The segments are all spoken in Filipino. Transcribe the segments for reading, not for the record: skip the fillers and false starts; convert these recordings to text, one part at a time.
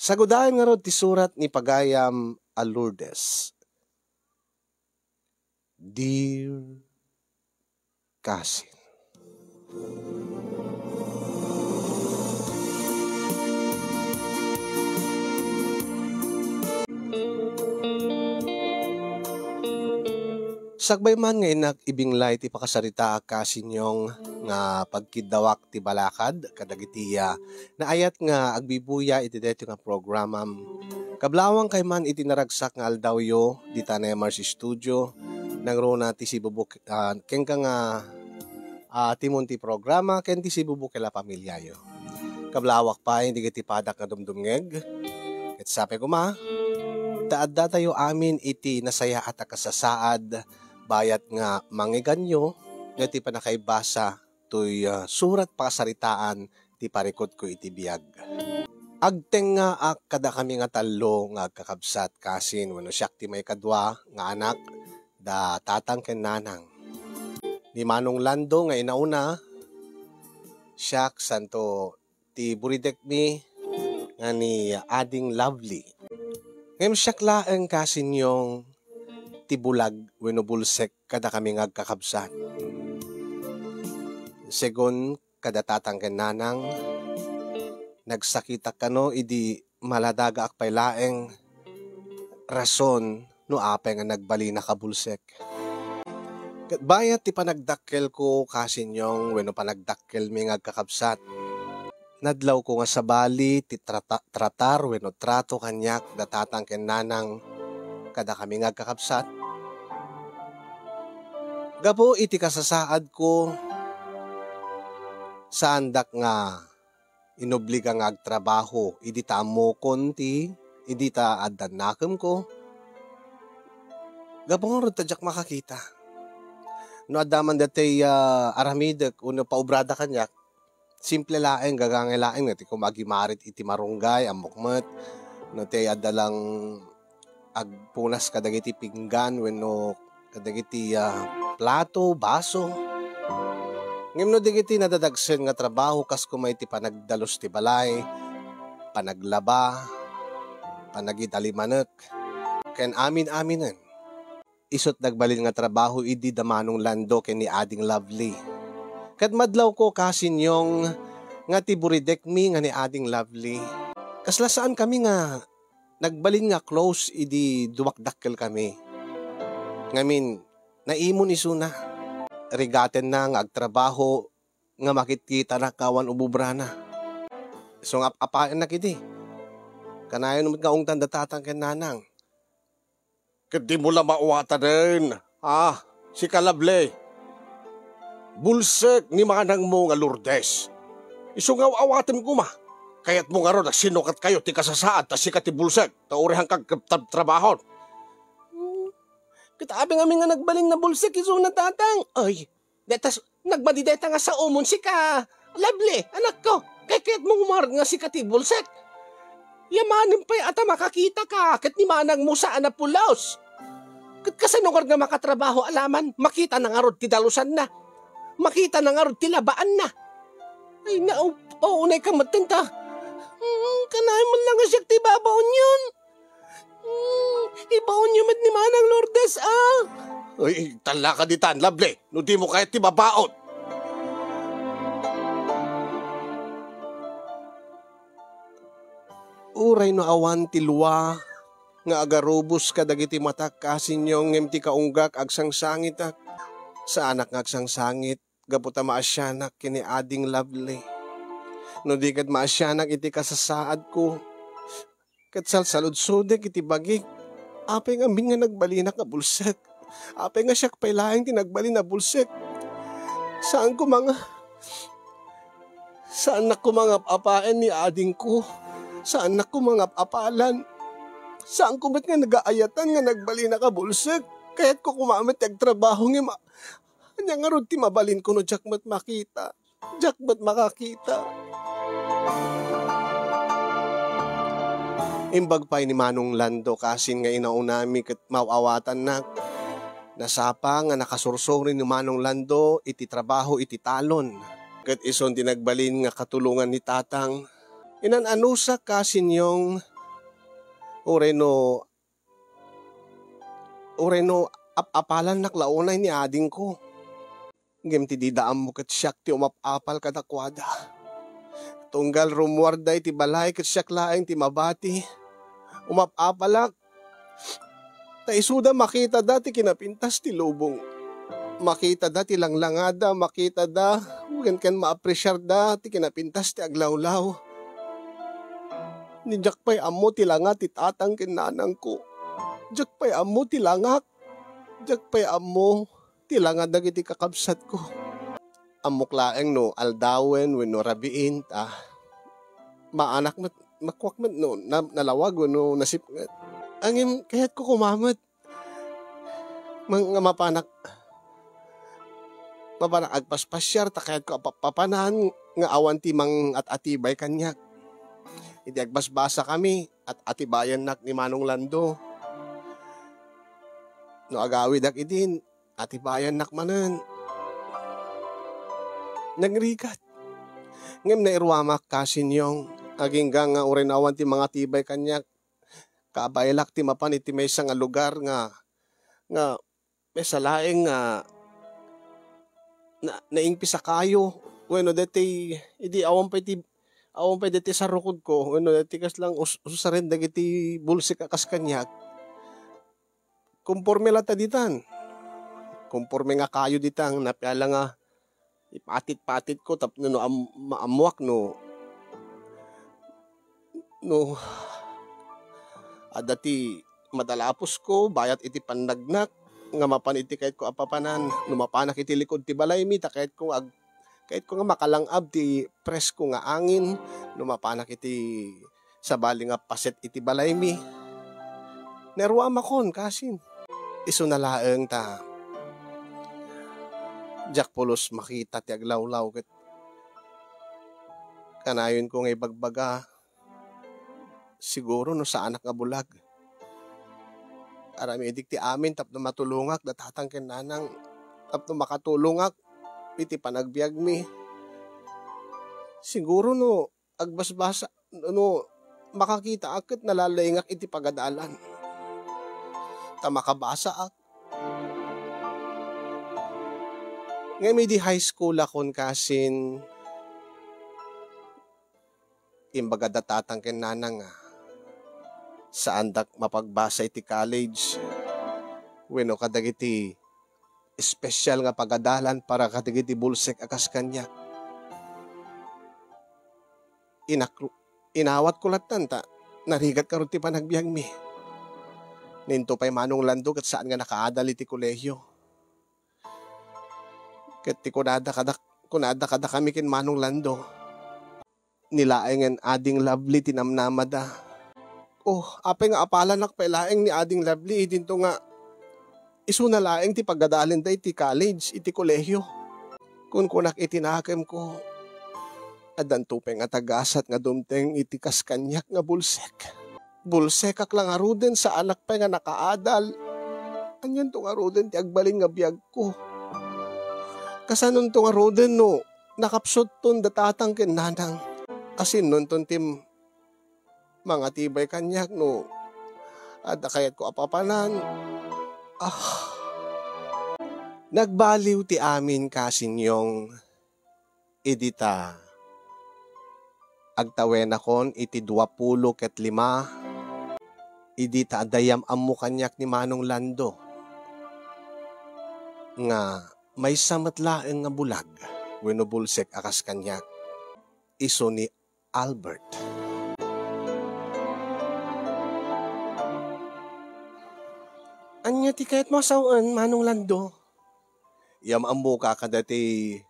Sagudayan nga ro ti surat ni Pagayam a Lourdes. Dear Cousin. Sagbay man nga inak ibinglay ti pakasarita kasinyong nga pagkidawak ti balakad kadagitiya na ayat nga agbibuya iti deto nga programam. Kablawang kay man iti naragsak nga aldawyo di tanay Mars Studio nangrona ti sibubuk ken ka nga timon ti programa ken ti sibubuk kala pamilyayo. Kablawak pa hindi ti padak nga dumdumngeg. Ket sape ko ma daadda tayo amin iti nasaya at akasasaad bayat nga mangiganyo nga ti panakaibasa to'y surat pakasaritaan ti parikot ko iti biyag. Agteng nga kada kami nga talo nga kakabsat kasin wano siyak ti may kadwa nga anak da tatang ken nanang. Ni Manong Lando nga inauna siyak santo ti buridek mi nga ni Ading Lovely. Ngayon siyak laeng kasin yung tibulag wenno bulsek kada kami ngagkakabsat. Segon kada tatang ken nanang nagsakita kano idi maladaga akpay laeng rason no apay nga nagbali na kabulsek. Ket bayat ti panagdakkel ko kasinyong wenno panagdakkel mi ngagkakabsat. Nadlaw ko nga sa bali ti tratar wenno trato kanyak da tatang ken nanang kada kami ngagkakabsat. Gapo iti kasasaad ko sa andak nga inobliga nga agtrabaho idi ta mo konti idi ta addan nakem ko. Gapo nga tadyak makakita. No adaman datay aramidek uno paubrada kanyak simple laeng gagangay laeng nga ti kumagimarit iti marunggay amokmet no tay adalang agpunas kadagiti pinggan wenno kadagiti plato, baso. Ngem no digiti nadadagsen nga trabaho kas kumay ti panagdalos ti balay, panaglaba, panagitalimanek, ken amin-aminen. Isot nagbalin nga trabaho idi da Manong Lando ken ni Ading Lovely. Ket madlaw ko kasinyong nga ti buridek mi nga ni Ading Lovely. Kasla saan kami nga nagbalin nga close idi dumakdakkel kami. Ngamin, naimon isuna. Rigaten na nga agtrabaho nga makikita na kawan ububra na. So nga apaan na kiti. Kanayon naman nga ungtan datatang ken nanang. Kadi mo lang mauwata din. Si Kalable. Bulsek ni manang mo nga Lourdes. Iso nga awatin ko ma. Kaya't mo nga ro nagsinukat kayo ti kasasaad ta sikat ti bulsek ta urihang kagtrabahon. Kitabi nga nga nagbaling na bulsek iso na tatang. Ay, detas nagmadideta nga sa umon si ka. Lovely, anak ko. Kaya't mo umar nga si ti bulsek. Yamanin pa'y ata makakita ka. Kat ni manang mo saan na pulaos. Kat kasanungar nga makatrabaho alaman. Makita na nga ro ti dalusan na. Makita na nga ro ti labaan na. Ay naunay ka matenta. Kanahin mo lang siya ti babaon yun. Ibaon nyo mat ni Manang Lourdes Ay, tala ka ditan, Lovely. No di mo kahit ti babaon. Uray no awan ti luwa nga agarubos kadagiti matak kasinyong ngem ti kaunggak agsangsangit sa anak nga agsangsangit gaputa maasyanak kini Ading Lovely. No di kad maasyanak iti kasasaad ko. Kat salsaludsudek iti bagik. Apay nga min nga nagbali na ka bulsek. Apay nga siyak pailaing tinagbali na bulsek. Saan ko mga apaan ni ading ko? Saan ko mga apalan? Saan ko ba't nga nag-aayatan nga nagbali na ka bulsek? Kaya't ko kumamit agtrabaho nga Anya nga ron ti mabalin ko no jakmat makita. Jakmat makakita. Imbag pa'y ni Manong Lando kasin nga inaunami kat mawawatan na. Nasapa nga nakasursuri ni Manong Lando iti trabaho iti talon. Kat ison tinagbalin nga katulungan ni tatang. Inananusa kasin yung Ureno, ureno, apalan naklaunay ni ading ko. Ngem ti didaan mo kat siyak ti umapapal kadakwada. Tunggal rumwarday ti balay kat siyak laeng ti mabati. Umapapalak. Ta isuda makita da ti kinapintas ti lubong. Makita da ti langlangada, makita da. Huwag kan ma-appreciate da ti kinapintas ti aglawlaw. Ni Jakpay amo ti langat ti tatang kinanang ko. Jakpay amo ti langak. Jakpay amo ti langat dagiti kakabsat ko. Amok laeng no aldawen wenno rabiin ta. Maanak mat makwak mat no nalawag wenno nasip. Angin kaya't ko kumamat. Mga mapanak agpaspasyar ta kaya't ko papanahan nga awan ti mang at atibay kanyak. Iti agbasbasa kami at atibayan nak ni Manong Lando. No agawid ak idin, atibayan nak manan. Nagrikat. Ngem na irwamak kasin yung aging nga urinawan ti mga tibay kanyak. Kabaylak ti mapan iti may nga lugar nga may salaeng nga naingpisa kayo. Bueno, dati idi awan pa dati sa rukod ko. Bueno, dati kas lang usarin dagiti bulsik akas kanyak. Kumporme lata ditan. Kumporme nga kayo ditang napiala nga ipatit-patit ko tapno no maamuak no dati madalapos ko bayat iti pandagnak nga mapan iti kahit ko apapanan lumapanak iti likod ti balay mi ta kahit ko nga makalangab ti presko nga angin lumapanak iti sabali nga paset iti balay mi nerwa makon kasin iso na laeng ta Jack Polos makita ti aglawlaw ket kanayon ko nga ibagbaga siguro no sa anak nga bulag. Arami edik ti amin tapno matulungak datatang ken nanang tapno makatulungak iti panagbiag mi. Siguro no agbasbasa no makakita aket nalalayngak iti pagadalan. Ta makabasa ak. Ngayon di high school akon kasin imbaga datatang ken nanang saan dak mapagbasa iti college wenno kadagiti special nga pagadalan para kadagiti bulsek akas kanya. Inawat ko latan ta narigat karon ti panagbiag mi. Ninto pay Manong Lando ket saan nga nakaadal iti kolehiyo. Ket ti kunada kada kami ken Manong Lando. Nilaengen ading lovely tinamnamada. Oh, apay nga apalan nak pailaeng ni ading lovely dinto nga isu na laeng ti paggadalin day ti college iti kolehiyo. Kun kunak itinakem ko adan tupeng nga tagasat nga dumteng iti kaskanyak nga bulsek. Bulsek ak lang aruden sa anak pa nga nakaadal. Anyan tong aruden ti agbalin nga biag ko. Kasanon tong aruden no nakapsot ton datatang ken nanang. Asin nun ton tim mga tibay kanyak no ada kayat ko apapanan. Nagbaliw ti amin kasin yung edita. Agtawen akon iti 25 idita adayam ammo kanyak ni Manong Lando. Nga may samatlaeng nga bulag wenno bulsek akas kanyak. Iso ni Albert. Anya ti kayat masawaan Manong Lando? Yam ammo ka kadati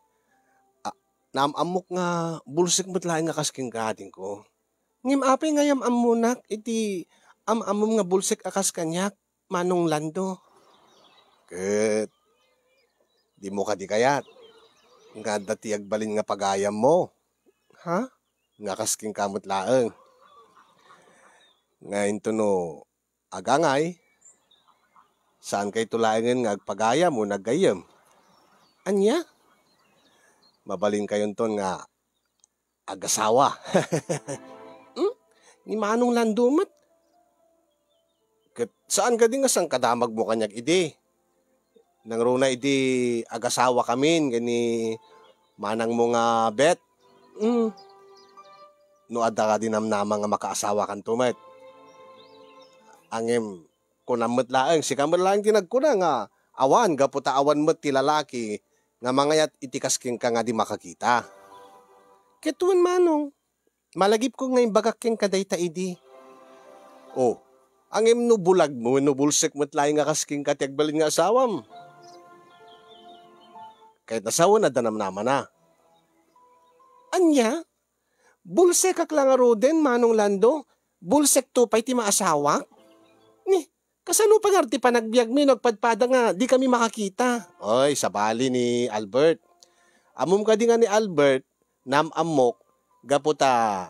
naamamok nga bulsik matlaing nga kasking kating ko. Ngim apay nga yam amunak iti amamom nga bulsik akas kanyak Manong Lando. Ket di mo ka di kayat. Nga dati agbalin nga pagayam mo. Ha? Nga kasking kamot laeng. Ngayon to no agangay. Saan kay tulaengen nga agpagayam mo naggayam? Anya? Mabalin kayon ton nga agasawa. Ni Manong Lando mat. Ket saan ka din nga sang kadamag mo kanyag idi. Nang runa idi agasawa kamin gani manang mo nga bet. Mm. No adda ka dinamnama nga makaasawa kan tumet. Angem kunammet laeng si kamet laeng tinagkuna nga awan gaputa awan met ti lalaki nga mangayat itikasking ka nga di makakita. Ketuan manong malagip ko nga imbagak king kadayta idi. Oh, angem no bulag mo no bulsek met laeng nga kasking katiagbalin nga asawam. Kahit nasawa na danamnama na. Anya? Bulsek ak lang roden manong Lando? Bulsek to pa'y ti maasawa? Ni, kasano pa nga ti panagbiag mi nagpadpada nga di kami makakita. Oy, sabali ni Albert. Amom ka di nga ni Albert, namamok, gaputa,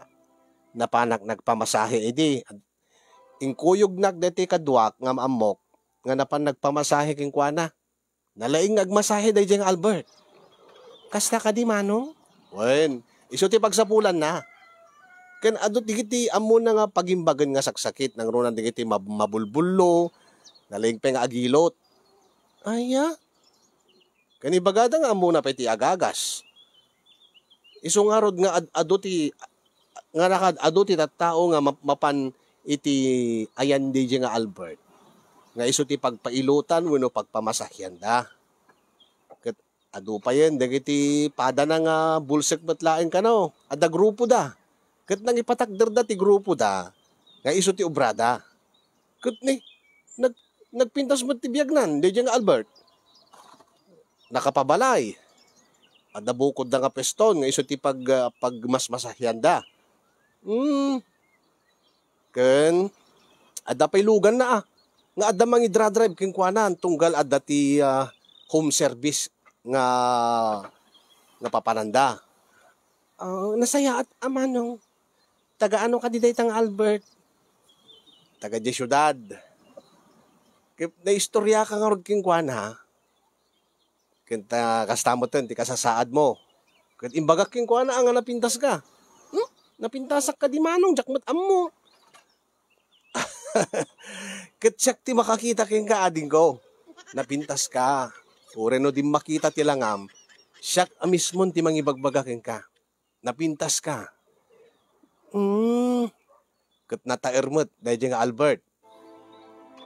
napanak nagpamasahe edi. Ingkuyog nagdete kadwak ngam amok, nga napan nagpamasahe king kuana. Nalaing agmasahe day diyang Albert. Kasta ka di manong? Wen, iso ti pagsapulan na. Ken adot digiti amo na nga pagimbagan nga saksakit nang runan digiti mabulbullo, nalaing pa nga agilot. Aya? Kani bagada nga amo na peti agagas. Iso nga rod nga adoti nga nakad adoti tattao nga mapan iti ayan di nga Albert. Nga iso ti pagpailutan wenno pagpamasahyan da. Ket adu pa yen dagiti pada na nga bulsek betlaeng kano. Adda grupo da. Ket nang ipatakder da ti grupo da nga iso ti obrada. Ket ni nagpintas met ti biagnan di nga Albert. Nakapabalay. Adda bukod da nga peston nga iso ti pagmasmasahyan da. Ken adda pay lugan na nga adda mangi drive king kuanan tunggal adda ti home service nga papananda. Nasaya at amanong taga ano ka di daytang Albert? Taga di syudad. Kaya naistorya ka nga rod king kuana. Kaya kastamot ten ti kasasaad mo. Kaya imbagak king kuana ang napintas ka. Napintasak ka di manong jakmat ammo. Ketsak ti makakita king kaading ko. Napintas ka. Ure no di makita ti langam. Siyak amismon ti mangibagbagak king ka. Napintas ka. Ket nataermet dahil nga Albert.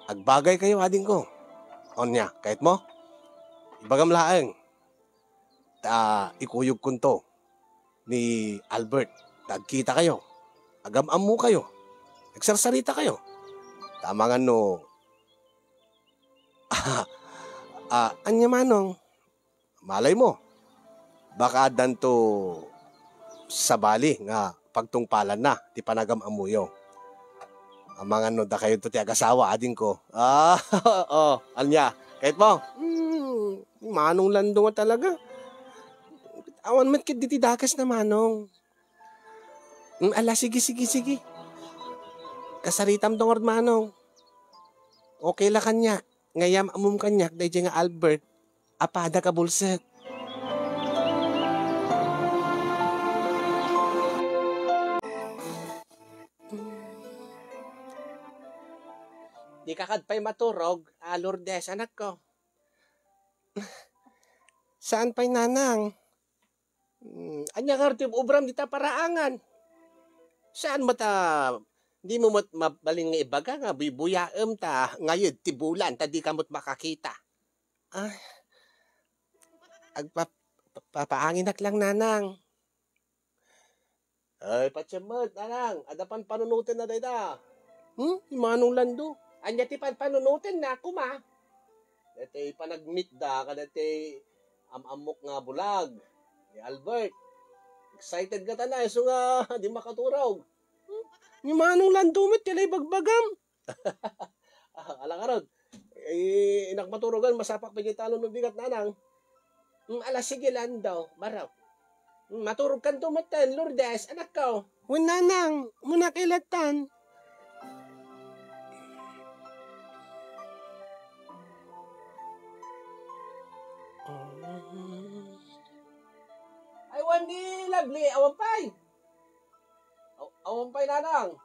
Agbagay kayo ading ko. Onya, kahit mo? Ibagam laeng. Ikuyog kunto ni Albert. Tagkita kayo. Agam-amu kayo. Nagsarsarita kayo. Tama nga no. Anya manong. Malay mo. Baka danto sabali nga pagtungpalan na ti panagam amuyo. Ang mga no da kayo to ti agasawa ading ko. Anya. Kahit mo. Manong Lando nga talaga. Awan met kit diti dakas na manong. Sige. Kasaritam dongor manong. Okay la kanyak. Ngayam amum kanyak dahil nga Albert. Apada ka bulset. Di kakadpay maturog, Lourdes, anak ko. Saan pa'y nanang? Anya nga rin ubram dita paraangan. Saan mata, di mo mabalin nga ibaga nga, buyaem ta, ngayon tibulan, ta di kamot makakita. Papaanginak lang nanang. Ay, patsyamad, nanang, adapan panunutin na dayda. Manong Lando. Anya ti panunutin na, kuma. Dati panag-meet da, kadati amok nga bulag. Ni Albert. Excited ka tanay, so nga, di makaturaw. Ni Manong Lando met, kalay bagbagam. Alang arod. Inak maturugan, masapak pagitalo ng bigat nanang. Sige Lando, baraw. Maturog kan tumatan, Lourdes, anak ko. Nanang, muna kilatan. Ay, Wendy, lovely, awampay. Awampay nanang.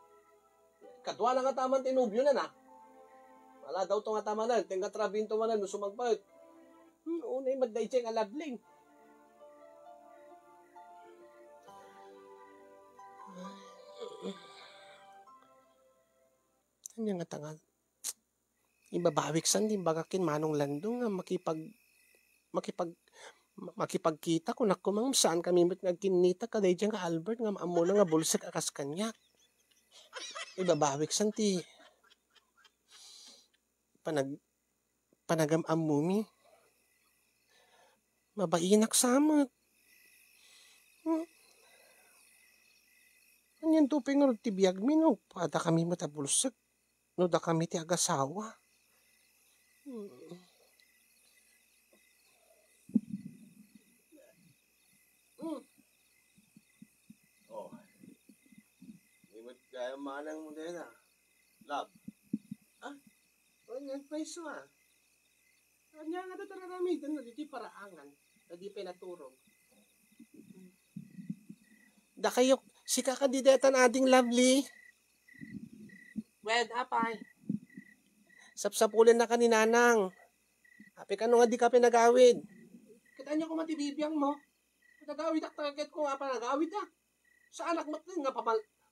Kadwa na nga tamang tinubyo na na. Wala daw to nga tamanan. Tenga trabin to manan. No sumagpag. Unay magday siya nga labling. Ano nga tangal? Ibabawik san din bagakin manong lando nga makipagkita ko nak kumang saan kami nagkinita ka day nga Albert nga maamuna nga bulsak akas kanya. Ibabawik san ti panagam amumi. Mabainak samot. Anyan tuping nga ti biyag mi no. Pada kami matabulsak. No da kami ti agasawa. Oh. Imot kaya manang mo din ah. Love. Ah? Anyan pa iso ah. Anyan nga dito naramitan na dito paraangan. Na di pinaturog. Da kayo, si kakandidetan ading lovely. Wed, apay. Sapsapulin na ka ni Nanang. Happy ka nga di ka pinagawid. Kita niyo kung matibibiyang mo. Pinagawid ak target ko nga panagawid ah. Sa anak mo nga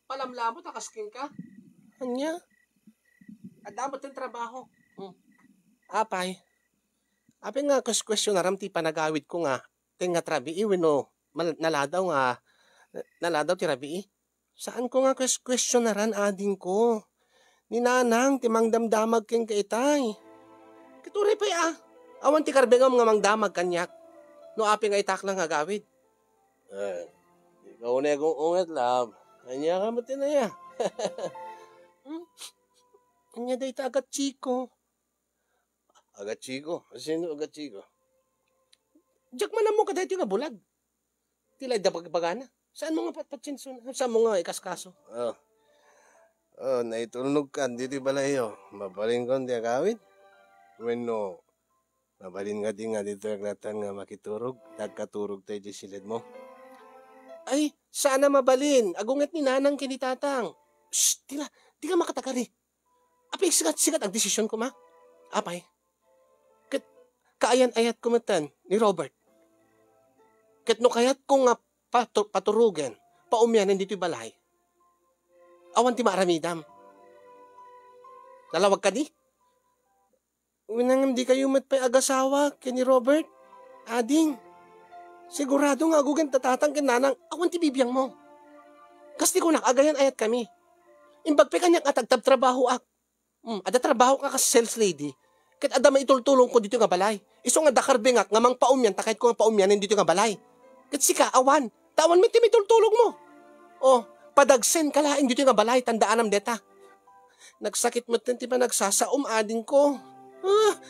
palamlamot akasking ka. Anya? Adamot yung trabaho. Apay. Apay nga question na ram ti panagawid ko nga. Ting nga trabi iwin no. Naladaw ti rabi. Saan ko nga question na ran ading ko? Ni Nanang, timang damdamag king kaitay. Kituloy pa ya. Awan ti karbengam nga mangdamag kanyak. No api nga itak lang agawid. Ikaw na kong ungat, love. Anya ka mo tinaya. Anya day ta agat chiko. Agat chiko? Sino agat chiko? Diyak man mo ka dahito nga bulag. Tilay da pagpagana. Saan mo nga patpatsinson? Saan mo nga ikaskaso? Naitulog ka, dito balayo. Mabalin ko, di agawin. When no, mabalin nga di nga dito naglatan nga makiturog. Nagkaturog tayo di silid mo. Ay, sana mabalin. Agungat ni Nanang kinitatang. Shh, di ka makatakari. Apay, sigat ang desisyon ko, ma. Apay. Kaayan-ayat kumatan ni Robert. Kat no kayat ko nga paturugan, paumyanan dito'y balay. Awan ti maaramidam. Nalawag ka di? Winangam di kayo matpay agasawa kay ni Robert. Ading, sigurado nga agugan tatatang kin Nanang, awan ti bibiyang mo. Kasi ko nakagayan ayat kami. Imbagpay kanyak atagtab trabaho ak. Ada trabaho ka ka sales lady. Kat ada maitultulong ko dito nga balay. Iso nga dakarbengak nga mang paumyan, takait ko nga paumyanin dito nga balay. Kat sika, awan. Tawan mi ti mitultulong mo. Oh, padagsen kalaing dito nga balay, tandaan am deta. Nagsakit mo ti pa nagsasaom ading ko.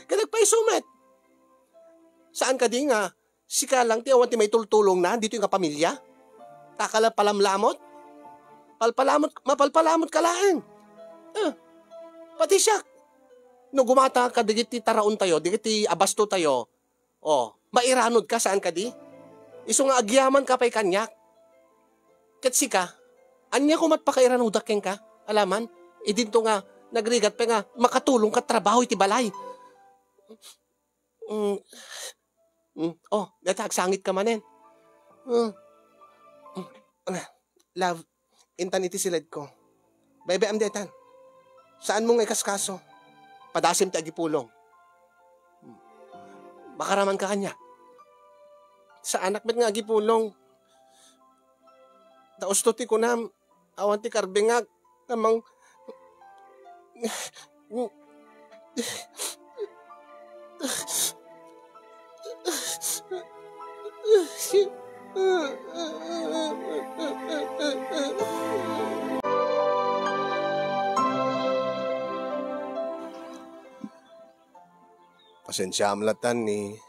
Kadagpaisumet. Saan ka di nga? Sika lang ti awan ti may tultulong na dito nga pamilya. Takala palamlamot. Mapalpalamot kalaing. Pati siya. No gumata ka digit ti taraon tayo, digit ti abasto tayo. Oh, mairanod ka saan ka di? Iso nga agyaman ka pa'y kanyak. Katsika, anya ko matpakairanudak ken ka? Alaman, idinto nga nagrigat pa nga makatulong ka trabaho iti balay. Natagsangit ka manen. Love, intan iti silid ko. Bebe am detan. Saan mo nga ikaskaso? Padasim ti agipulong. Makaraman ka kanya. Sa anak met nga agipulong. Taos to ti kunam. Awan ti karbengag. Namang... Pasensya amlatan ni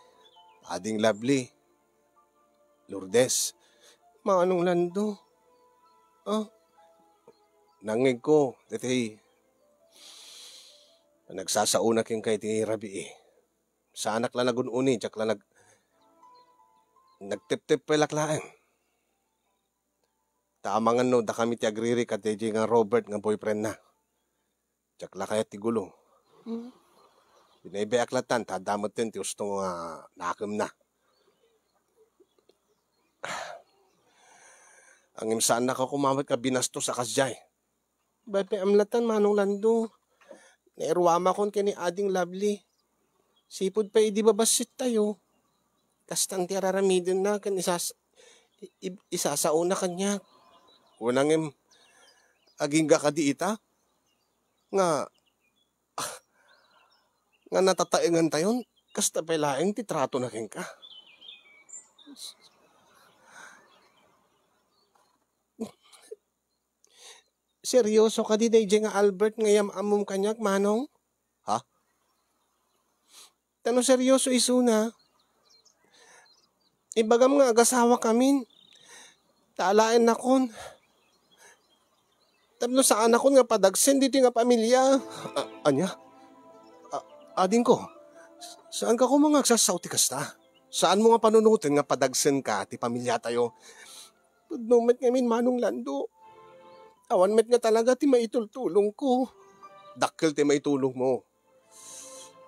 ading lovely. Lourdes. Manong lando. Nangig ko. Dati nagsasauna king kay ti Rabi eh. Sa anak lang nagununi. Tsak lang nagtip-tip pa laklaang. Tamangan no. Da kami ti agriri ka ti nga Robert nga boyfriend na. Tsak lang kaya ti gulo. Binaibay-aklatan, tadamot din, ti gusto nga nakam na. Ang imsaan na ka kumamit ka binasto sa kasjay. Ba't may amlatan, Manong Lando? Nairwama kon kini ading lovely. Sipod pa di babasit tayo. Kastang ti araramidin na kan isasauna kanya. Unang aging ka di ita. Nga natataingan tayon. Kasta palaeng ti trato na kin ka. Seryoso ka di nga Albert ngayam amom kanyak, Manong? Ha? Tano seryoso isuna? Ibagam nga agasawa kamin. Taalain na kon. Tapno saan ako nga padagsen dito nga pamilya. Anya? Ading ko, saan ka ko mga agsasawti kasta? Saan mo nga panunutin nga padagsen ka ti pamilya tayo? Pudnumet ngamin, Manong Lando. Awan met nga talaga ti maitultulong ko. Dakkel ti maitulong mo.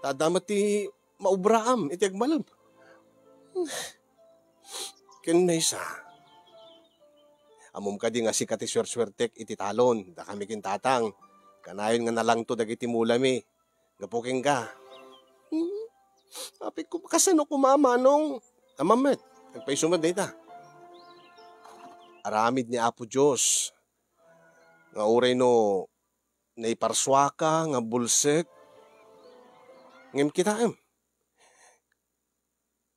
Tadamat ti maubraam iti agmalab. Ken na isa. Amom ka di nga sikat ti swerswertek iti talon. Da kami kintatang. Kanayon nga nalang to dagiti mulami. Gapuking ka. Apit ko kasano kumamanong. Amamet. Nagpaisumad na ita. Aramid ni Apo Diyos. Nga uray no naiparswa ka, nga bulsek. Ngem kita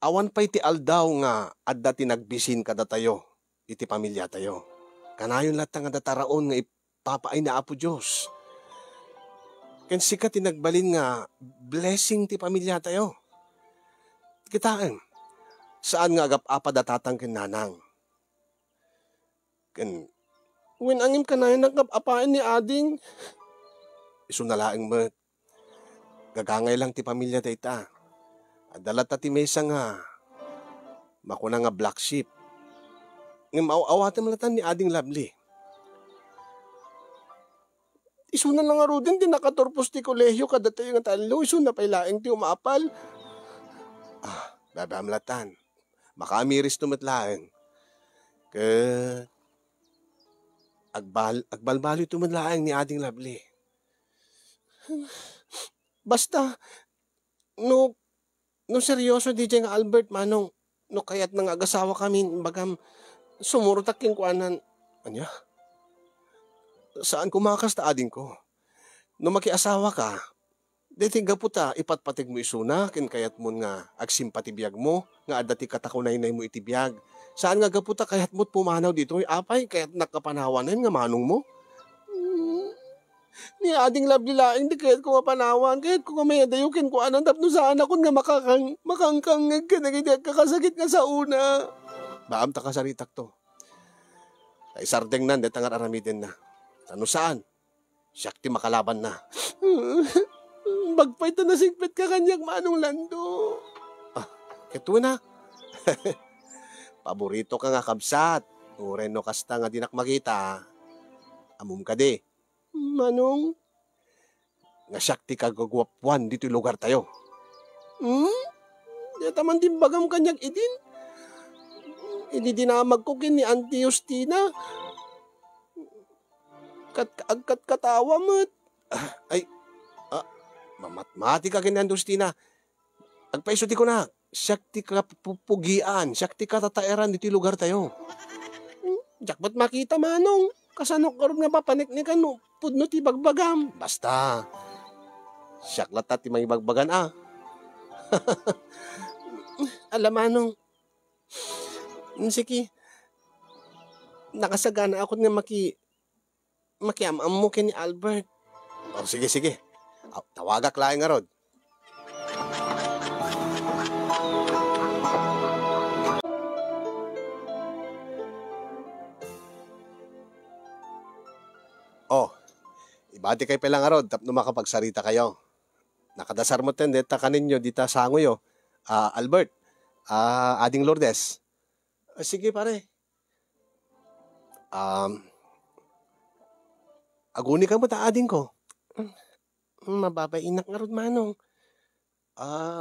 awan pa iti aldaw nga adda tinagbisin kada tayo, iti pamilya tayo. Kanayon lahat nga dataraon nga ipapaay na Apo Diyos. Ken sika tinagbalin nga blessing ti pamilya tayo. Kitaan, saan nga agap-apa datatang ken nanang. Ken when angim ka na yung nagkapapaan ni ading. Isunalaing mo. Gagangay lang ti pamilya ta ita. Adalat ti mesa nga. Makuna nga black sheep. Ngam awatan malatan ni ading lovely. Isuna lang nga rodin, di nakaturpos ti kolehyo kada tayo nga talo. Isuna pa ilaing ti umaapal. Babamlatan. Makamiris tumatlaing. Agbalbalo ito madlaang ni ading lovely. Basta, no seryoso di nga Albert, Manong, no kayat nang agasawa kami, bagam sumurutak yung kuanan. Anya? Saan kumakas ta ading ko? No makiasawa ka, deti gaputa ipatpatig mo isuna, kin kayat mo nga agsimpatibiyag mo, nga adati katakunay mo itibiyag. Saan nga gaputa kayat mo't pumanaw dito? Apay, kayat nakapanawanan nga manong mo? Ni ading lablilaing, di kayat ko mapanawan. Kayat ko may adayukin ko anong tapno saan ako nga makangkangag ka na ganyan kakasakit nga sa una. Baam ta kasaritak to. Ay sardeng nan, detang aramidin na. Ano saan? Siyakti makalaban na. Bagpay ta na sigpit ka kanyak, Manong Lando. Keto na. Paborito ka nga kabsat. Uren no kasta nga dinak makita. Amum ka di. Manong? Nga siyakti ka gagwapwan dito lugar tayo. Dita man din bagam kanyag idin. Ididinamag ko kin ni Auntie Justina. Agkat katawa mo't. Mamatmati ka kin ni Auntie Justina. Agpaisuti ko na. Siyakti ka pupugian, siyakti ka tataeran dito lugar tayo. Jakbat makita, Manong. Kasano karon nga papaniknikan no, pudno ti bagbagam. Basta, siyaklat ti may bagbagan Alam, Manong, sige, nakasagana ako nga makiamam mo kin ni Albert. Sige. Tawagak laing nga rod. Ibati kay pelang arod, tapno makapagsarita kayo. Nakadasar mo ten, deta kaninyo, dita sangoyo. Albert, ading Lourdes. Sige pare. Aguni ka mo ta ading ko. Mababainak nga rod, Manong.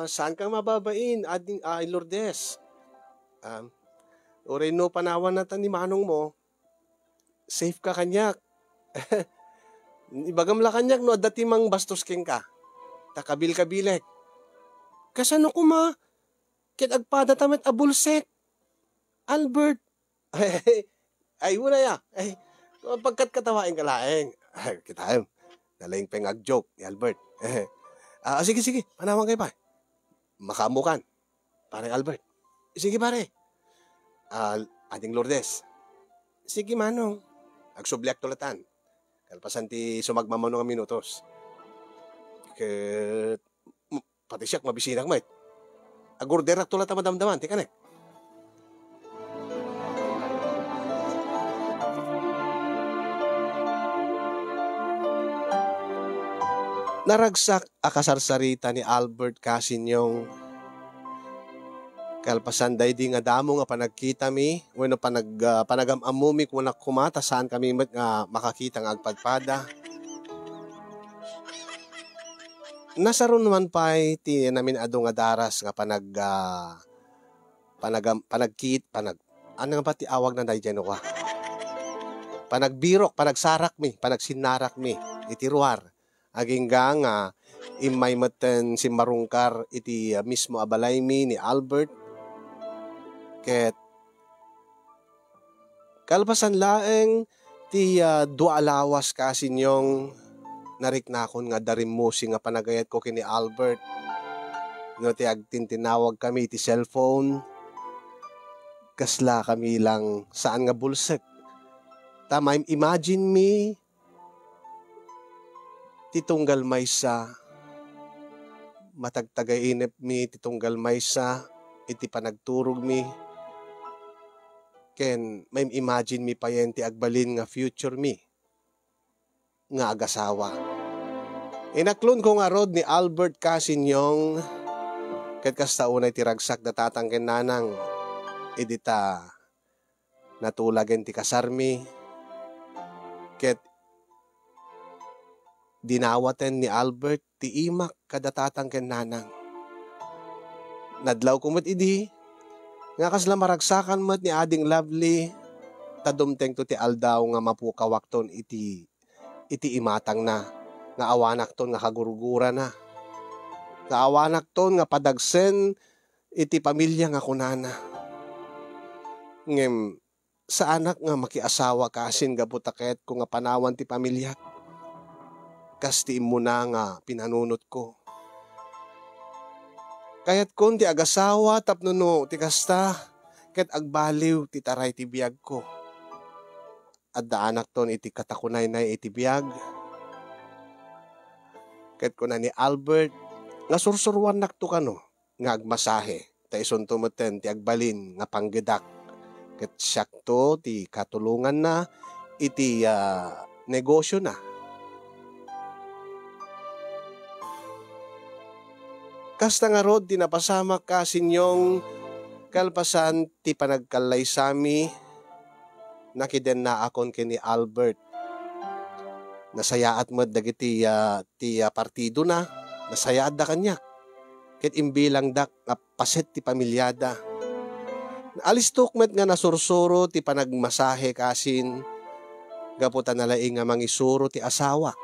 Saan kang mababain, ading Lourdes? Um, Oray no panawan natan ni manong mo, safe ka kanyak. Ibagam la kanyak no, dati mang bastos king ka. Takabil-kabilek. Kasano ko ma? Kit agpada tamet abulsek. Albert. Ay, wala ya. Ay, pagkat katawain ka laeng. Ay, kita nalaing pengag-joke ni Albert. Sige, sige. Panawan kayo pa. Makamukan. Pare Albert. Sige pare. Ading Lourdes. Sige manong. Agsubliak tulatan. Kalpasan ti sumagmamano nga minutos. Ket pati siyak mabisinak met. Agorderak tulata madamdaman. Tika nek. Naragsak akasarsarita ni Albert Casinyong kalpasan day di nga damo nga panagkita mi wenno panagamamumi kuna kumata saan kami met nga makakita nga agpadpada. Nasaron man pay ti namin adu nga daras nga ano nga ba ti awag na day dyan ka? Panagbirok, panagsarak mi, panagsinarak mi, iti ruar. Aging nga imay maten si marungkar iti mismo abalay mi ni Albert. Ket kalpasan laeng ti dua alawas kasinyong nariknakon nga darimusi nga panagayat ko kini Albert. No ti agtintinawag kami iti cellphone. Kasla kami lang saan nga bulsek. Tama, imagine me titunggal maysa matagtagay inip mi titunggal maysa iti panagturog mi ken may imagine mi payenti agbalin nga future mi nga agasawa. Inaklon ko nga rod ni Albert Casinyong ket kasta unay tiragsak da tatangken nanang idita natulagen ti kasarmi ket dinawaten ni Albert ti imak kadatatang ken nanang. Nadlaw kumot idi, nga kasla maragsakan mat ni ading Lovely, tadumteng to ti aldaw nga mapukawakton iti imatang na, nga awanak ton nga kagurugura na, nga awanak ton nga padagsen iti pamilya nga kunana. Ngem, sa anak nga makiasawa kasin gabutaket ko nga panawan ti pamilya. Kastiin mo na nga pinanunot ko. Kaya't kun ti agasawa tapno ti kasta ket agbaliw ti taray ti biyag ko. At daanak ton iti katakunay na iti biyag. Ket kuna ni Albert nga sursurwan nakto kano nga agmasahe ta ison tumeten ti agbalin nga panggedak. Ket syakto ti katulungan na iti negosyo na. Kasta nga rod, tinapasamak kasinyong kalpasan ti panagkalay sami, nakiden na akon kini Albert. Nasayaat mo dagiti ti partido na, nasayaat da kanya. Ket imbilang dak paset ti pamilyada. Alistok met nga nasursuro ti panagmasahe kasin, gaputan nalaing nga mangisuro ti asawa.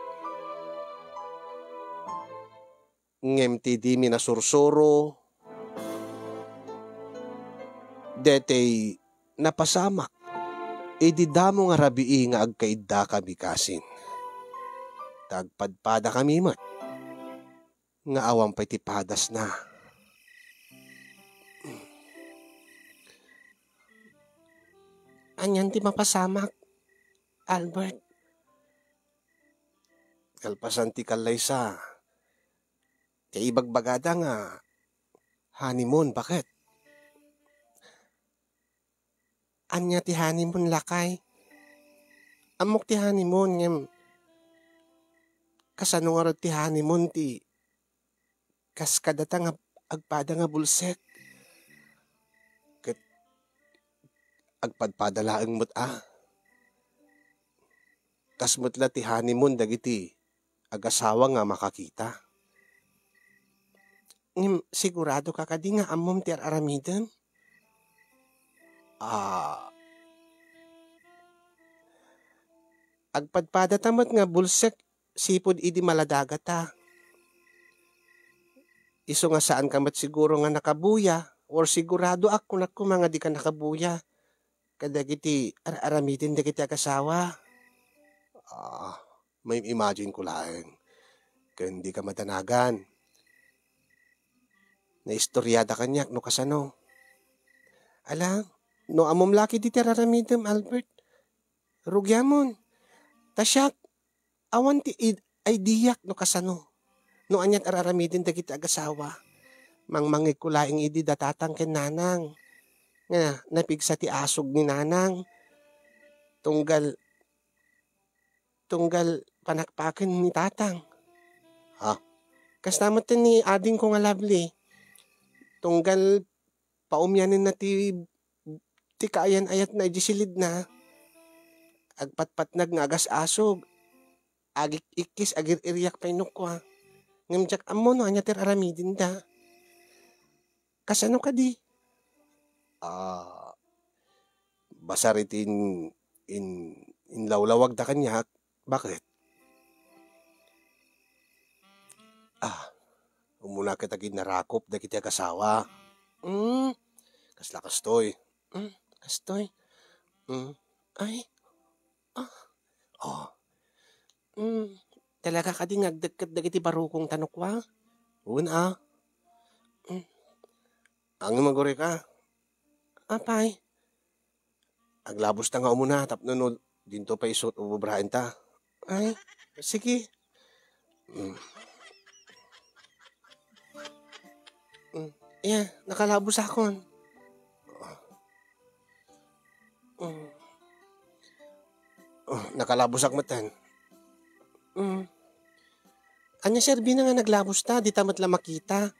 Ngem ti di minasursuro, detay napasamak, idi damo nga rabii nga agkaidda kami kasin. Tagpadpada kami mat, nga awang pa'y tipadas na. Anyan ti mapasamak, Albert. Kalpasan ti kalaysa. Kaya ibagbagada nga honeymoon, bakit? Anya ti honeymoon lakay? Amok ti honeymoon ngem kasano nga ti honeymoon ti kaskadata nga agpada nga bulsek. Ket agpadpadalaeng mo't kasmot la ti honeymoon dagiti agasawa nga makakita. Sigurado ka kadi nga amom ti aramiden? Agpadpada tamat nga bulsek sipod idi maladagat ta. Iso nga saan ka mat siguro nga nakabuya or sigurado ako na mga di ka nakabuya. Kadagiti aramidin dagiti akasawa. May imagine ko laeng. Kaya hindi ka matanagan. Na istoryada kanyak no kasano. Alang, no amom laki di tiraramidem Albert. Rugyamon. Tasyak, awan ti ay diyak no kasano. No anyat araramidin dagiti agasawa. Mangmangig ko laing idi datatang ken nanang. Nga napigsa ti asog ni nanang. Tunggal panakpaken ni tatang. Kastamat ni ading ko nga Lovely. Tunggal paumyanin na ti kaayan ayat na idisilid na. Agpatpatnag nga agas asog. Agik ikis agir iriyak painukwa. Ngamjak amo no anya ter aramidin da. Kasano ka di? Basaritin in lawlawag da kanyak. Bakit? Umuna kita ginarakop da kiti akasawa. Kasla kastoy. Kastoy. Ay. Talaga ka di ngagdagkat dagiti barukong tanukwa? Una. Ang maguri ka. Apay. Aglabos ta nga umuna tapno no dinto pa isot ububrahin ta. Ay. Sige. Nakalabos akon. Nakalabos ak matan. Anya serbi na nga naglabos ta, di tamat lang makita.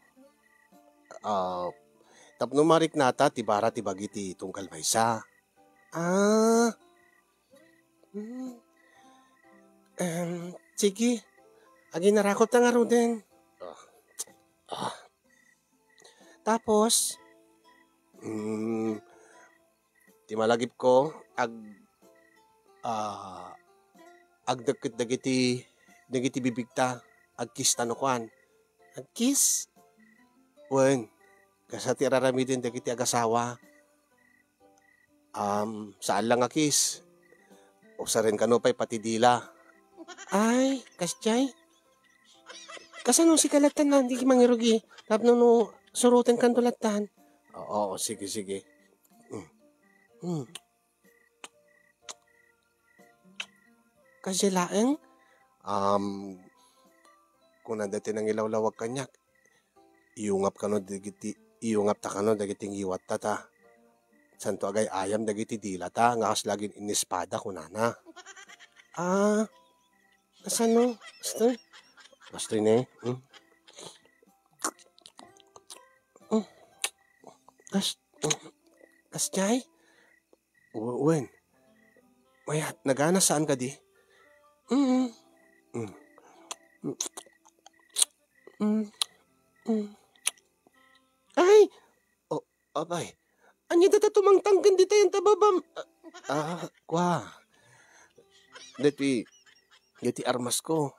Tapno marik nata, tibara tibagiti tungkal maysa. Sige. Agi narakot na nga Ruden. Tapos, timalagip ko, agdagkit dagiti bibigta, agkis tanukuan. Agkis? Wen, kasati araramidin dagiti agasawa. Saan lang akis? O sa rin kanupay pati dila. Ay, kasyay. Kasano si kalatan na, hindi mangirugi. Tapno no, surutan kan tulatan. Oo, sige. Kasi laeng? Kung nandati nang ilawlawag kanyak, iungap ta kano dagiting iwat ta. Santo agay ayam dagiti dila ta, nga kaslagin inispada kunana. Kasano? Bastoy na Kasyay? Uwen. Mayat, nagana saan ka di? Ay! Abay. Anya data tumangtanggan di tayong tababam. Kwa. Dati armas ko.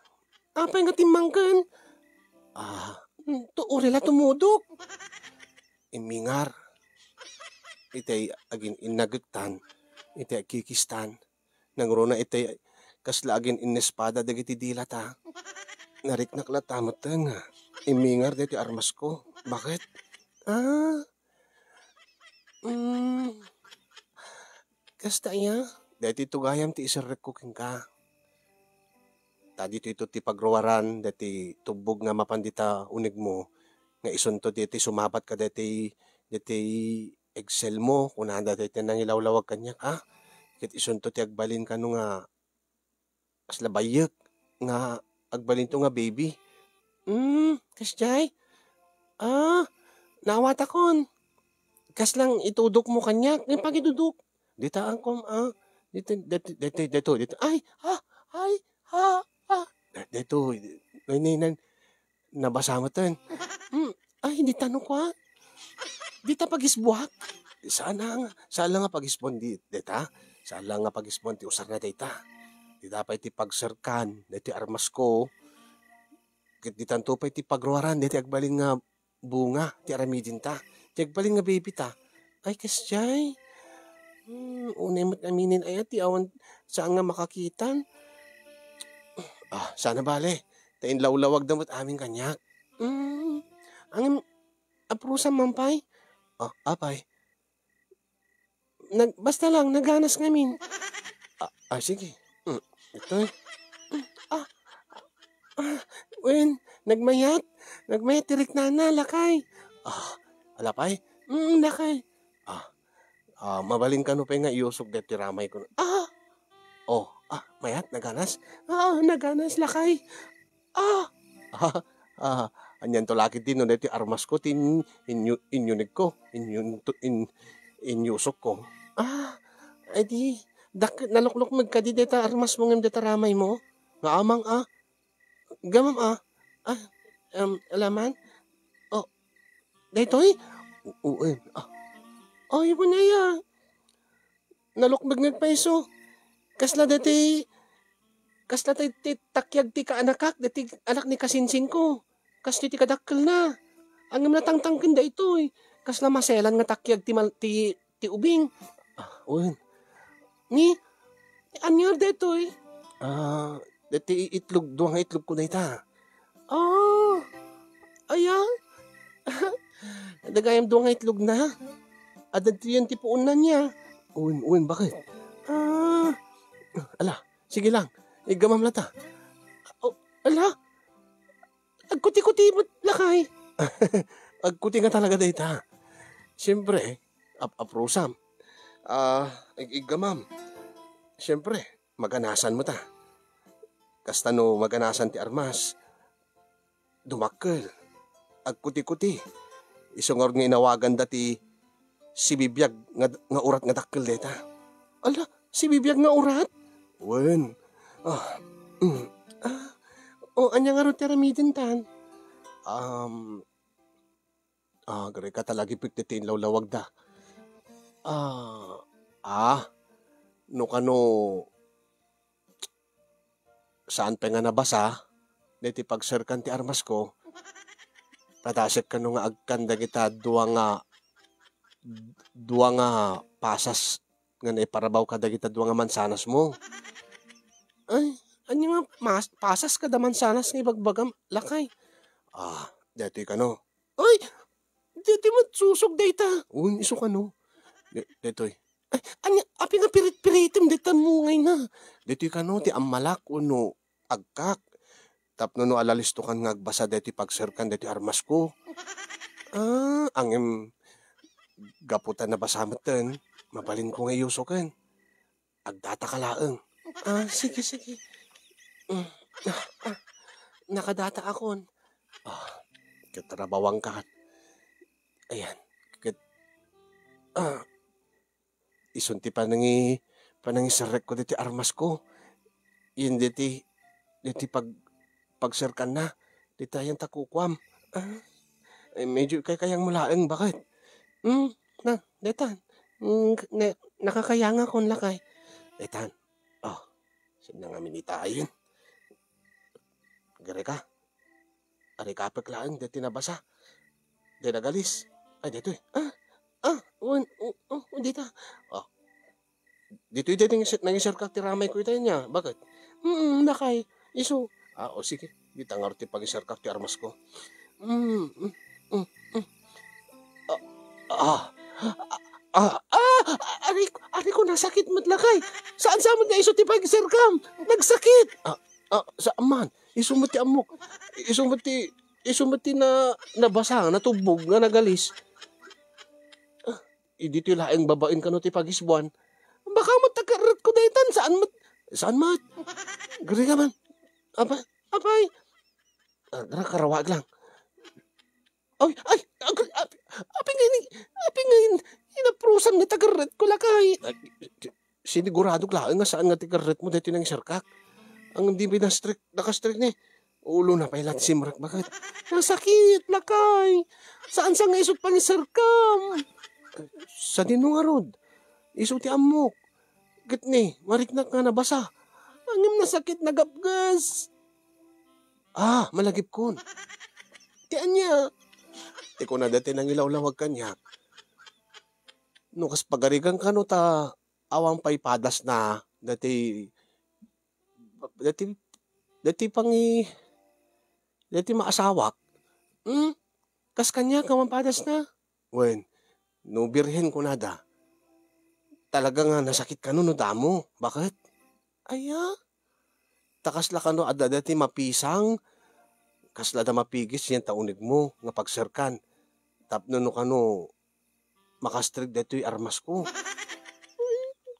Apay nga timangkan. Tuurila tumudok. Imingar. Itay agin inagagtan. Itay kikistan. Nangruna itay kasla agin inespada dagiti dilata. Nariknak la tamatan nga. Imingar dati armas ko. Bakit? Kasta iya? Dati tugayam ti isarek kuking ka. Tadi ito ti pagrawaran, dati tubog nga mapandita unig mo, nga isunto dati sumapat ka dati Excel mo, kung nanda dati nang ilawlawag kanyak, kit isunto ti agbalin ka no nga, asla bayek, nga agbalin to nga baby. Kasyay? Nawat akon. Kas lang itudok mo kanyak, ngayon pagidudok. Dita angkom, dito. Ay, dito, nabasa mo tan. Ay, hindi tanong ko ha. Di ta pagisbuhak. Saan nga pagispon dita? Saan nga pagispon ti usar na dita? Di dapat ti pagserkan, diti armas ko. Kit di tanto pa ti pagruaran, diti agbaling nga bunga, ti aramidin ta. Ti agbaling nga baby ta. Ay, kasjay. Unay mo't aminin ay ti awan saan nga makakitan. Sana bale. Tain lawlawag damot aming kanyak. Ang aprusan mampay. Apay. Basta lang, naganas ngamin. Sige. Ito eh. Wen, nagmayat. Nagmayat tirik na lakay. Alapay? Lakay. Mabaling ka no pa nga iusog deti ramay ko. Mayat, naganas? Naganas, lakay. Anyan to laki din no deti armas ko tin inyunig ko. Inyusok ko. Ay di, naluklok magkadi deta armas mo ngam deta ramay mo. Nga amang gamam alaman? Daytoy? Ibo na ya. Nalukbag nagpaiso. Kasla dati takyag ti kaanakak, dati anak ni kasinsing ko. Kasla ti kadakkel na. Ang natangtangkin da ito eh. Kasla maselan nga takyag ti ubing. Ni, anyor da ito eh. Dati duwang itlog ko na ita. Ayan. Dagayam duwang itlog na. Adad yan ti puunan niya. Bakit? Ala, sige lang. Igamam lata. Ala, agkuti-kuti mo lakay. Agkuti nga talaga data. Siyempre, aprusam. Igamam. Siyempre, maganasan mo ta. Kastano maganasan ti armas. Dumakkel. Agkuti-kuti. Isungor nga inawagan dati si Bibiyag nga urat nga dakkel deta. Ala, si Bibiyag nga urat? Wen. Anya nga ron tiramidin tan? Gari ka talagi piktitin lawlawag da. No kano saan pa nga nabasa, deti pagserkan ti armas ko, patasip ka no nga agkanda kita duwa nga pasas nga naiparabaw kada kita duwa nga mansanas mo. Ay, ano nga pasas kada mansanas nga ibagbagam lakay. Deti ka no. Ay, deti matsusog data. Iso ka no. Detoy. Ay, api nga pirit-piritim deta mo ngay na. Deti ka no, ti amalak no agkak. Tapno no alalisto kan nga agbasa deti pagserkan deti armas ko. Angem gaputan na basamat ten, mabalin ko nga yusokan. Agdata ka laeng. Sige. Nakadata akon. Katrabawang ka. Ayan. Isunti panangi sarek ko diti armas ko. Yun diti pagserkan na. Diti ayan takukwam. Medyo kayang mulaeng, bakit? Detan. Nakakayanga kon lakay. Detan. Sino nga minitayin? Gare ka. Ari kapag laeng, deti nabasa. Di nagalis. Ay, dito eh. Dito. Dito nangisir ka tiramay ko ito niya. Bakit? Nakay. Iso. Sige. Dito nga roti pag-isir ka ti armas ko. Ari ko nasakit matlakay. Saan mo nga iso ti pag-isir kam? Nagsakit. Saan man? Isumati amok. Isumati na nabasa, natubog, nga nagalis. Dito laeng babain ka no ti pagisbuan. Baka matakarat ko daytan. Saan mat? Gari ka man. Apay. Karawag lang. Api ngayon, inaprusan ni tagaret ko lakay. Sinigurado laeng nga saan nga tagaret mo dito nang isarkak. Ang di binastrik, nakastrik ni. Ulo na pailat simrak bakit? Nasakit, lakay. Saan sa nga isot pangisarkam? Sa dinungarod. Isot ti amok. Git ni, mariknak nga nabasa. Angim na sakit na gapgas. Malagip kon. Ti anya. Ti ko na dati nang ilawlawag kanya. No kas pagarigan ka no ta awang paipadas na dati pangi dati maasawak. Kas kanya kamampadas na. Wen, no birhen ko nada. Talaga nga nasakit ka no damo. Bakit? Aya. Takas la ka no adda dati mapisang. Kasla da mapigis yan taunig mo nga pagserkan. Tapno no kano makastrig dito yung armas ko.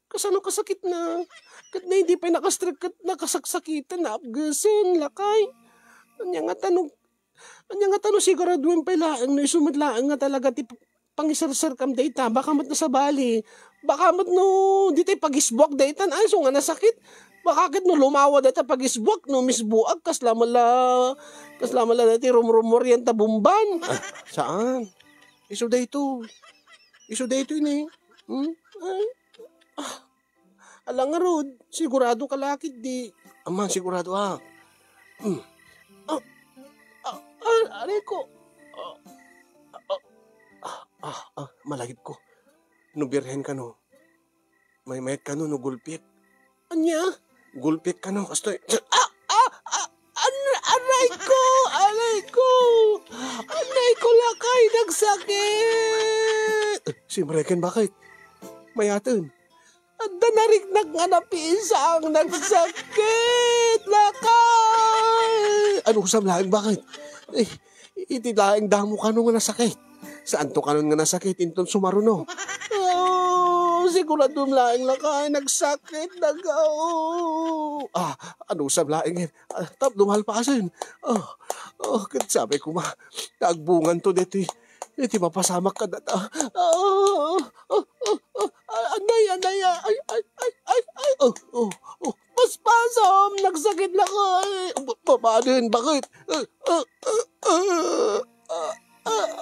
Kasano kasakit na? Kat na hindi pa nakastrig kat nakasaksakitan na abgasin, lakay. Anya nga tanong siguraduhin pa ilaang na isumadlaan nga talaga ti pangisarsar kam data. Baka mat na sa bali. Baka mat no, di tayo pagisbuak daytan. Ay, so nga nasakit. Baka kat no lumawa data pagisbuak no misbuak. Kaslamala dati rumrumor yan tabumban. Saan? Iso dayto yun eh. Alang nga rod, sigurado ka lakit di. Amang sigurado aray ko. Malagip ko. No birhen ka no. May mayat ka no gulpit. Anya? Gulpit ka no. Kastoy. Aray ko lakay, nagsakit. Simreken bakit? Mayatan. Anda narignak nga na pisang nagsakit, lakay. Ano kusam laing bakit? Iti laing damo ka nga nasakit. Saan to kanon nga nasakit? Inton sumaruno. Sigurado laing lakay, nagsakit, ano kusam laing tap dumal pa asin. Kat sabi ko naagbungan to dito iti mapasamak ka data. Anay, paspasom, nagsakit na ko. Papanin, bakit?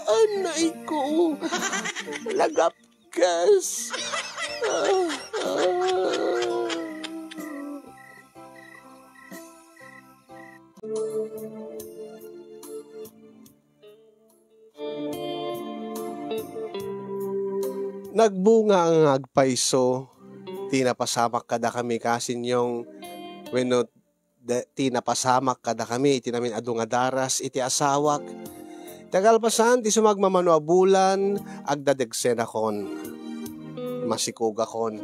Anay ko, lagapkas. Nagbunga ang agpaiso, tinapasamak kada kami kasin yung wenno tinapasamak kada kami, iti namin adu nga daras, iti asawak. Tagalpasan, ti sumagmamano a bulan, agdadegsen akon, masikog akon.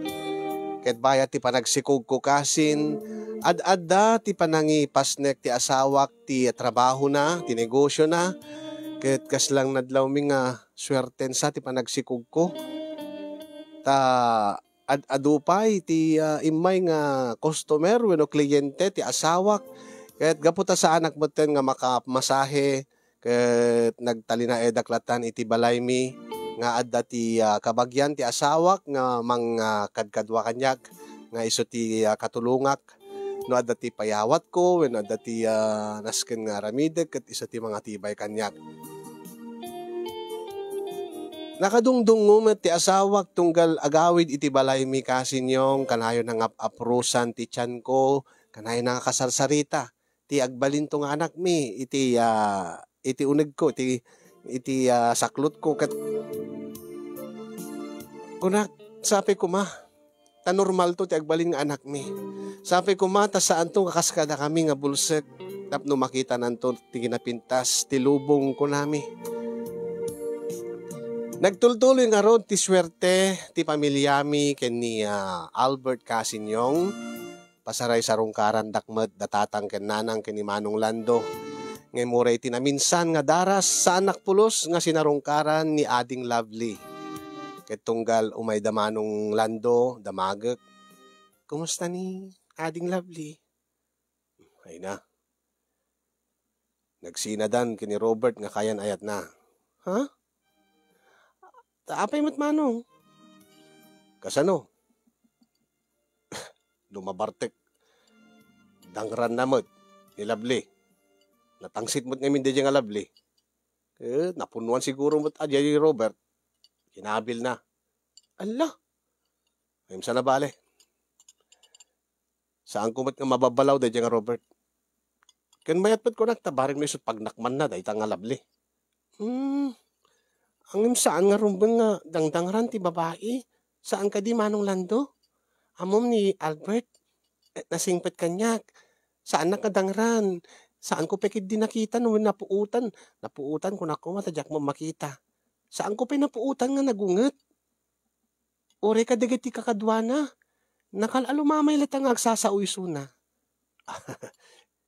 Ket baya ti panagsikog ko kasin, ad-adda ti panangipasnek ti asawak, ti trabaho na, ti negosyo na, ket kaslang nadlaw mi nga swerten sa ti panagsikog ko. Adupay ti imay nga customer wenno kliyente ti asawak ket gaputa sa anak moten nga makamasahe ket nagtalina daklatan iti balay mi nga adda ti kabagyan ti asawak nga kadkadwa kanyak nga iso ti katulungak no adda ti payawat ko wenno adda ti nasken nga aramidek ket iso ti mga tibay kanyak. Nakadungdungom ti asawak tunggal agawid iti balay mi kasin yung kanayo nang aprusan ti tiyan ko, kanayo nang kasarsarita. Ti agbalin tong anak mi, iti uneg ko, iti saklot ko. Kunak, sabi ko tanormal to ti agbalin nga anak mi. Sabi ko ta saan to kakaskada kami nga bulsek. Tapno makita nanto ti ginapintas, ti lubong ko nami. Nagtultuloy nga ron ti swerte ti pamilyami ken ni Albert Casinyong pasaray sa rungkaran dakmet datatang ken nanang ken ni Manong Lando. Ngay muray ti naminsan nga daras sa anak pulos nga sinarungkaran ni Ading Lovely. Ket tunggal umay da Manong Lando damagek. Kumusta ni Ading Lovely? Ay na. Nagsinadan ken ni Robert nga kayan ayat na. Ha? Taapay mat Manong. Kasano? Lumabartek. Dangran namot. Ni Lovely. Natangsit mo't ngayon di nga labli. Napunuan siguro mo't adya ni Robert. Kinabil na. Ala, ngayon sa nabali. Saan ko mo't nga mababalaw di nga Robert? Kan mayat pat ko nagtabarin mo isot pag nakman na dahi nga labli. Ang saan nga rumbang nga dangdangran ti babae? Saan ka di Manong Lando? Amom ni Albert, nasingpet kanyak. Saan nakadangran? Saan ko pekid di nakita nung napuutan? Napuutan ko na ko matadyak mo makita. Saan ko napuutan nga nagunget? Ore ka digiti kakadwana. Nakalumamay latang agsasauy suna.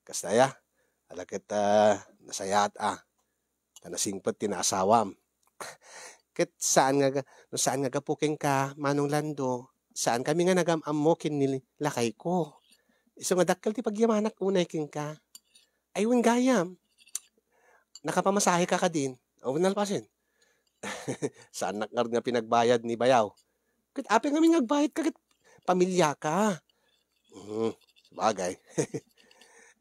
Kastaya, alakit nasayat Tanasingpet tinasawam. Ket saan nga kapuking ka, Manong Lando? Saan kami nga nagamam mo kinilakay ko? Iso nga dakkel ti pagyamanak unay king ka. Ayun gayam. Nakapamasahe ka din. O nalpasin. Saan nga pinagbayad ni Bayaw? Ket ape nga nagbayad ka ket pamilya ka. Sabagay.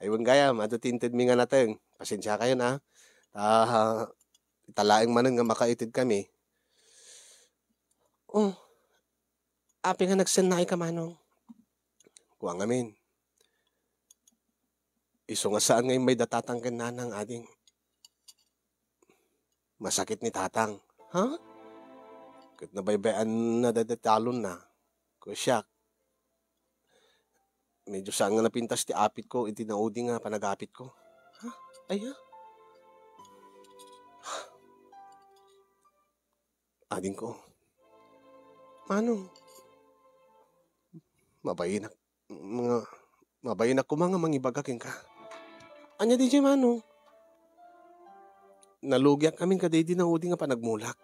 Ayun gayam, tinted mi nga natin. Pasensya kayo na. Italaing manan nga makaitid kami. Ape nga nagsanay ka Manong. Kuwang amin. Iso nga saan ngayon may datatangkan na ng ading masakit ni tatang. Ha? Kat nabaybayan na dadatalon na. Kusyak. Medyo saan nga napintas ti apit ko, itinaudi nga panagapit ko. Ha? Ay ha? Ading ko. Manong. Mabayinak ko mga mangibagaking ka. Anya di siya Manong. Nalugyak amin ka di na udi nga panagmulak.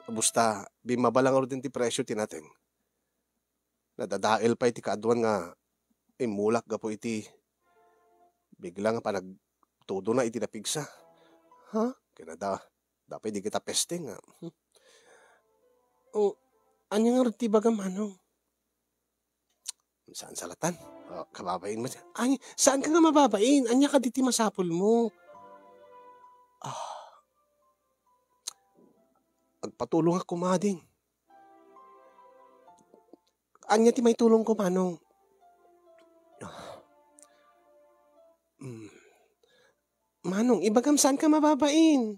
Busta, bimabalang aro din ti presyo tinating. Nadadail pa iti kaadwan nga imulak gapo iti bigla nga panagtudo na iti napigsa. Ha? Kaya dapat di kita peste nga. Anya nga rin ti baga Manong? Saan salatan? Kababain mo siya. Ay, saan ka nga mababain? Anya ka diti masapol mo? Agpatulong ako mading. Anya ti may tulong ko Manong? Manong, ibagam saan ka mababain?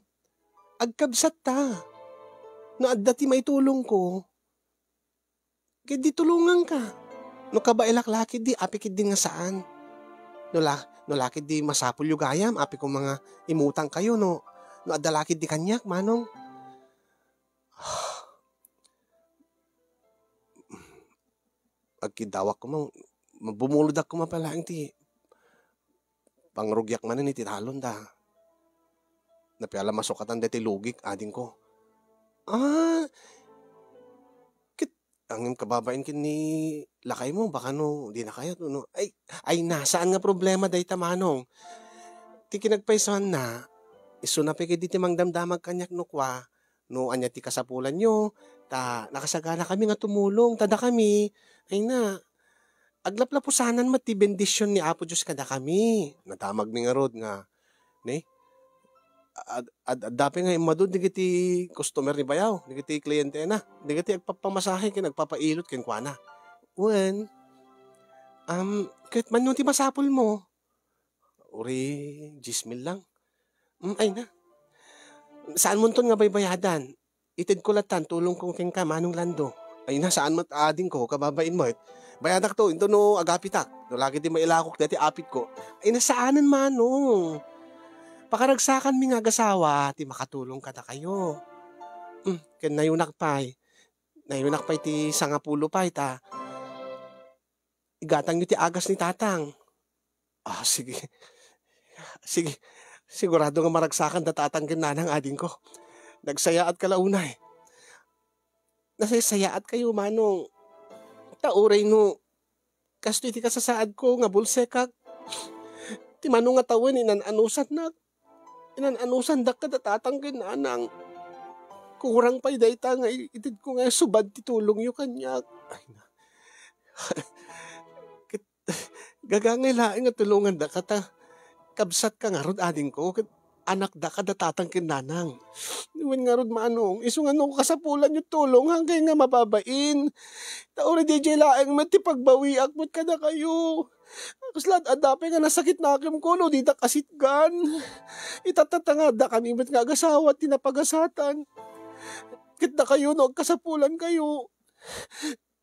Agkabsat ta. No adda ti may tulong ko. Kaya di tulungan ka. No kabailaklakid di, apikid din nga saan. No lakid di masapul yung gayam, api ko mga imutang kayo, no adalakid di kanyak, Manong. Agkidawak ko mo, bumuludak ko mapalaang ti pangrugyak manan iti talon da. Napiala masukatan dati lugik, ading ko. Ang kababain kin ni lakay mo, baka no, di na kaya to, no? Ay nasaan nga problema day Manong? Ti kinagpaisahan na, iso na peke di ti mangdamdamag kanyak no kwa, no anya ti kasapulan nyo, nakasagana kami nga tumulong, tada kami, ay na, aglaplapusanan mat ti bendisyon ni Apo Diyos kada kami, natamag mi nga rod nga, ne? Dapat nga imadod, digiti customer ni Bayaw, digiti kliyente na, digiti agpapamasahe, nagpapailot, kinkwa na. When, kahit man yung ti masapol mo, uri, 10,000 lang. Ay na. Saan mo nga baybayadan? Itid ko latan, tulong kong king ka, Manong Lando. Ay na, saan mo ading ko, kababain mo, bayadak to, ito no, agapitak. No, lagi di mailakok, dati apit ko. Ay na, saanan Manong? Pakaragsakan mi nga gasawa, ti makatulong kada kayo. Ken nayunak pa'y ti sangapulo pa'y igatang nyo ti agas ni tatang. Sige. Sige. Sigurado nga maragsakan datatang nanang ading ko. Nagsayaat kalaunay. Nasayaat kayo, Manong. Tauray no. Kasto iti kasasaad ko nga bulsekak. Ti Manong nga tawin inananusan na. Inananusan dak ka datatang nanang. Kurang pa'y dayta nga itid ko nga subad ti tulong yu kanyak. Ay na. Gagangay laing nga tulungan da kata. kabsat ka nga rod ading ko, anak da ka datatang kinanang. Iwan nga rod manong, iso nga nung kasapulan yung tulong hanggang nga mababain. Tauri di jay laeng mati pagbawi akmot ka na kayo. Kaslat adape nga nasakit na akim ko no, di da kasitgan. Itatatanga da kami met nga agasawa at tinapagasatan. Kit na kayo no, kasapulan kayo.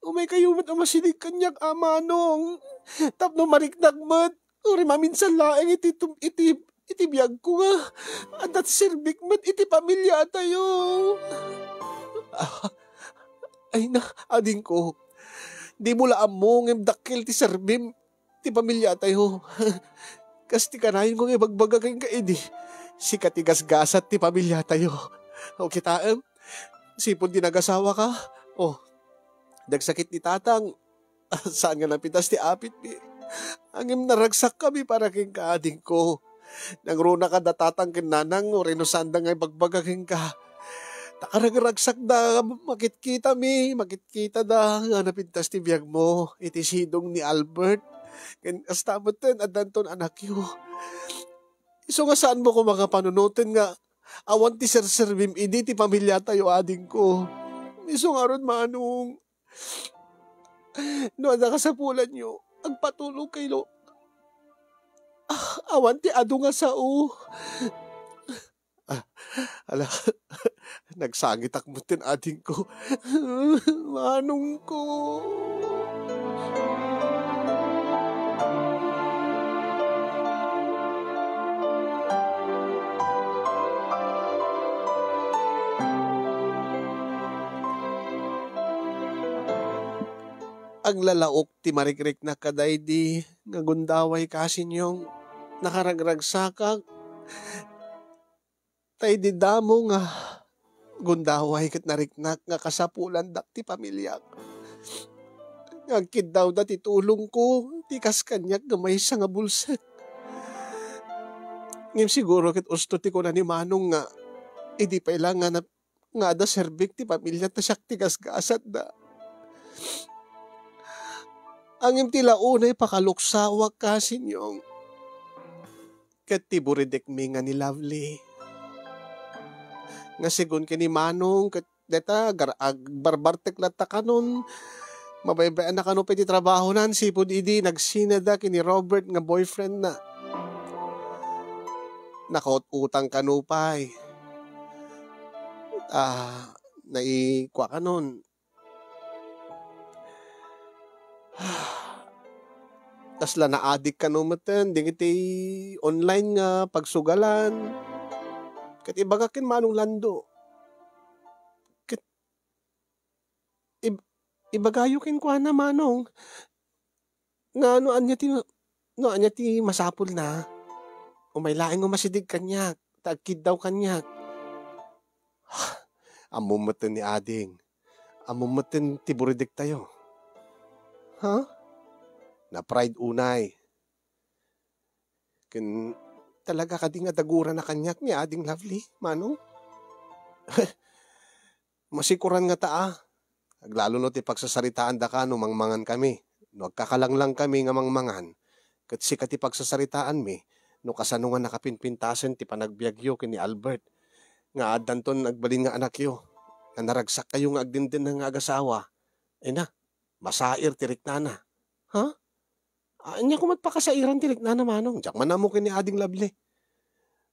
Umay kayo met amasinig kanyak amanong. Tapno mariknak met. Uri maminsan laeng iti biyag ko nga. At sirbik met iti pamilya tayo. Ay na, ading ko. Di mo laam mo ngem dakil ti serbim ti pamilya tayo. Kas ti kanayon kong ibagbagagay ka edi. Si katigasgasat ti pamilya tayo. O kitaem, sipon di nagasawa ka. O, dagsakit ni tatang. Saan nga napitas ti apit mi? Angim naragsak kami para king kaading ko. Nang runa ka datatang kinanang o rinosanda nga ibagbagagay ka. Nakaragsak da, makit-kita da, nga napintas ti biyag mo, iti sidong ni Albert. Astamoten, adanton anak yo. Iso nga saan mo ko mga panunutin nga, awan ti serservim, idi ti pamilya tayo ading ko. Iso nga ron manong, no, nakasapulan nyo, ang patulong kayo, awan ti ado nga sao. Ala, nagsangit akmutin ading ko. Manong ko. Ang lalaok ti marikrik na kadaydi, nga gundaway kasin yung nakaragragsakak. Tay di damo nga gundaway kat nariknak nga kasapulan dak ti pamilya. Ngagkid daw da ti tulong ko, ti kas kanyak gamay sa nga bulset. Ngim siguro kat usto ti ko na ni Manong nga, idi pa ilang nga da serbik ti pamilya ta siyak ti gasgasat da. Angim ti launay pakaluksawak kasin yung kat ti buridek mi nga ni Lovely. Nga sigun kini Manong, kat deta barbartek lata kanon, mabaybayan na kano piti trabaho nan, sipod idi, nagsinada kini Robert nga boyfriend na. Nakaut utang kanupay. Naikwa kanon. Tasla na-addict ka numaten, ding iti online nga pagsugalan. Kat ibagakin Manong lando. Kat ibagayukin ko na Manong. Nga anya ti masapul na. Umaylaing mo masidig kanyak. Tagkid daw kanyak. Amumatan ni ading. Amumatan ti buridik tayo. Ha? Na pride unay. Talaga ka di nga dagura na kanyak ni ading Lovely, Manong. Masikuran nga taa. Lalo no ti pagsasaritaan da ka no mangmangan kami. No agkakalanglang kami nga mangmangan. Kat si ti pagsasaritaan mi, no kasano nga nakapinpintasen ti panagbiagyo kini Albert. Nga adanton nagbalin nga anak yo. Nga naragsak kayo nga agdindin ng agasawa. Na, masair tirik na. Ha? Anya kumat pakasairan tirik na Manong. Diyak man mo kini ading Lovely.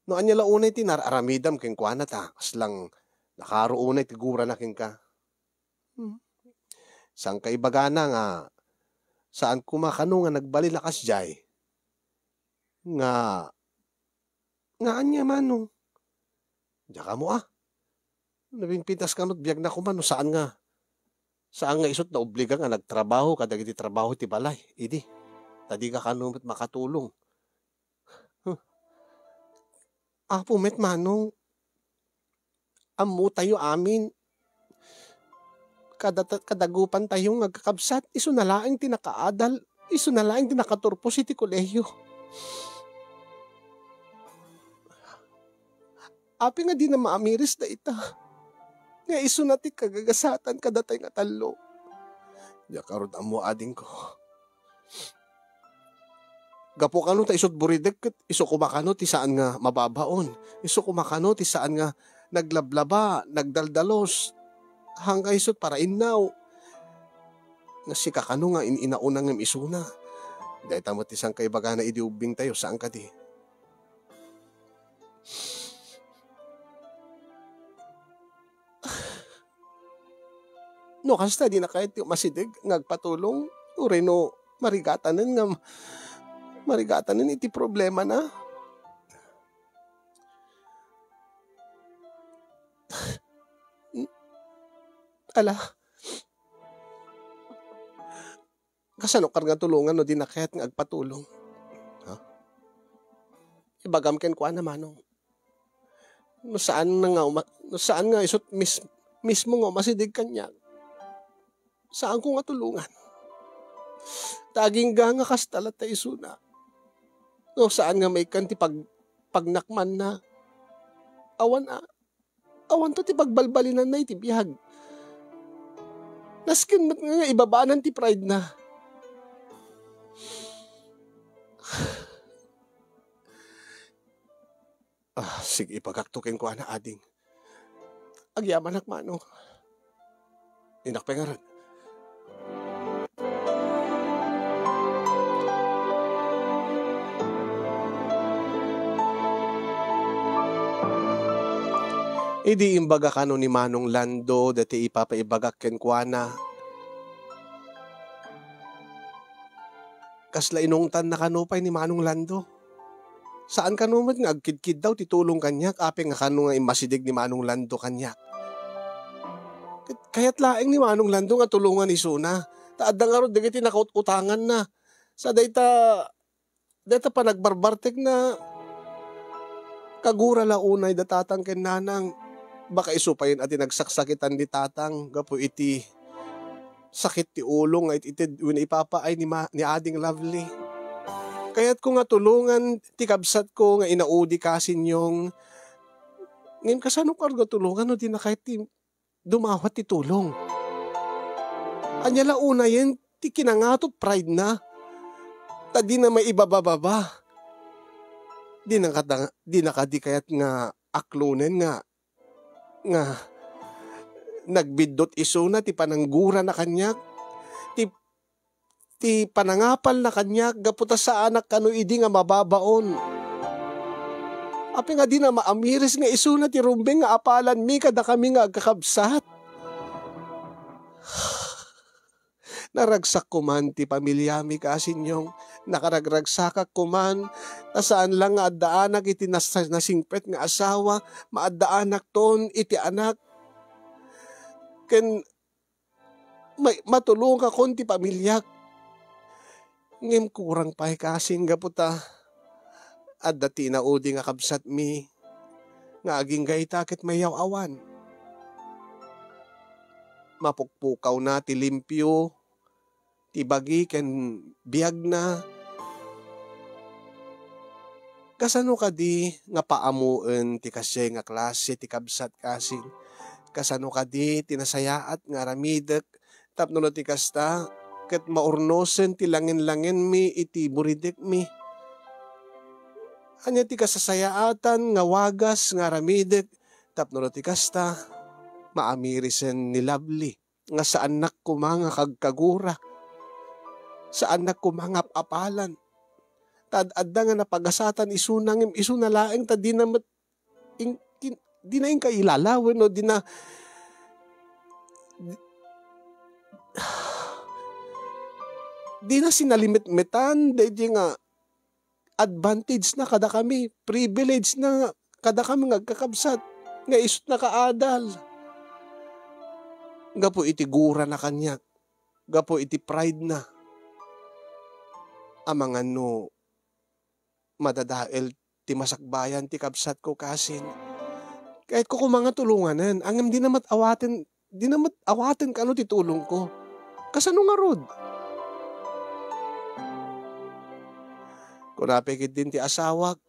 No anya launay ti nararamidam king kuana ta. Kaslang nakaroonay ti gura na king ka. Sang kaibagana nga saan kumakano nga nagbalilakas jay. Nga anya Manong. Diyak mo Nabingpitas kanot biyag na kumano saan nga isot na obliga nga nagtrabaho kadag iti trabaho ti balay. Idi. Tadi ka kanumit makatulong. Apo met Manong, amu tayo amin. Kadagupan tayong nagkakabsat, iso na laing tinakaadal, iso na laing tinakaturpos iti kolehiyo. Api nga di na maamiris da ita. Nga iso na ti kagagasatan kadatay nga talo. Diya karod amo ading ko. Gapo kano ta isot buridek ket iso kumakano ti saan nga mababaon. Iso kumakano ti saan nga naglablaba, nagdaldalos, hanggang isot para innaw. Nga si kakano nga inauna nga isuna. Dahil tamot isang kaibaga na idiubing tayo saan ka di. No, kasta di na kahit masidig ngagpatulong ure no marigatanen iti problema na. Ala, kasano kar nga tulungan no di na kahit ngagpatulong. Ha? Ibagam ken kwa naman no. No saan nga isot mismo nga masidig kanya. Saan ko nga tulungan? Taging nga kastalat ta isuna. No, saan nga may kanti pagnakman na. Awan to ti pagbalbalinan na iti bihag. Naskin mat nga ibabaanan ti pride na. Sige ipagaktukin ko na ading. Agyaman nakmano. Inakpengaran. Idi imbaga kano ni Manong Lando dati ipapaibagak ken kuana. Kasla inungtan na kanupay ni Manong Lando. Saan kano man nga agkidkid daw titulong kanyak apeng nga kano nga imasidig ni Manong Lando kanyak. Kaya't laeng ni Manong Lando nga tulungan ni Suna. Taadda nga ro digiti nakautangan na. Sa dayta pa nagbarbartek na kagura la unay datatang ken nanang. Baka isupayin ati nagsaksakitan di tatang gapo iti sakit ti ulo nga iti win ipapaay ni ading Lovely. Kaya't ko nga tulungan ti kabsat ko nga inaudi kasin yung ngayon kasano karga tulungan no di na kahit ti dumawat ti tulong. Anya la una yan ti kinangatot pride na. Ta di na may ibabababa. Di na kadi kayat nga aklunen nga nagbidot iso na ti pananggura na kanyak ti panangapal na kanyak gaputa sa anak kano idi nga mababaon api nga di na maamiris nga iso na ti rumbeng nga apalan mi kada kami nga agkakabsat. Naragsak kuman ti pamilya mi kasinyong nakaragragsakak kuman saan lang nga addaanak iti nasingpet nga asawa maaddaanak ton iti anak ken matulong ka kon ti pamilyak ngem kurang pay kasing gaputa adda ti naudi nga kabsat mi nga aging gayta ket mayaw awan mapukpukaw na ti limpyo ti bagi ken biag na. Kasano kadi nga paamuen ti kasye nga klase ti kabsat kasing. Kasano kadi tinasayaat nga aramidek tapno no ti kasta ket maurnosen ti langin-langin mi iti buridek mi. Anya ti kasasayaatan nga wagas nga aramidek tapno no ti kasta maamirisen ni Lovely nga sa anak ko mga kagkagura. Sa anak ko mga apalan. Tad-adda nga napagasatan isuna laeng ta di na yung kailalawan no di na sinalimit-mitan di nga advantage na kada kami privilege na kada kami ngagkakabsat nga isut na kaadal gapo iti gura na kanyak gapo iti pride na amangan no madadael ti masakbayan ti kabsat ko kasin. Kahit ko mga tulunganan, angam di na awaten kano ti tulong ko. Kasano nga rod? Kung napikit din ti asawak,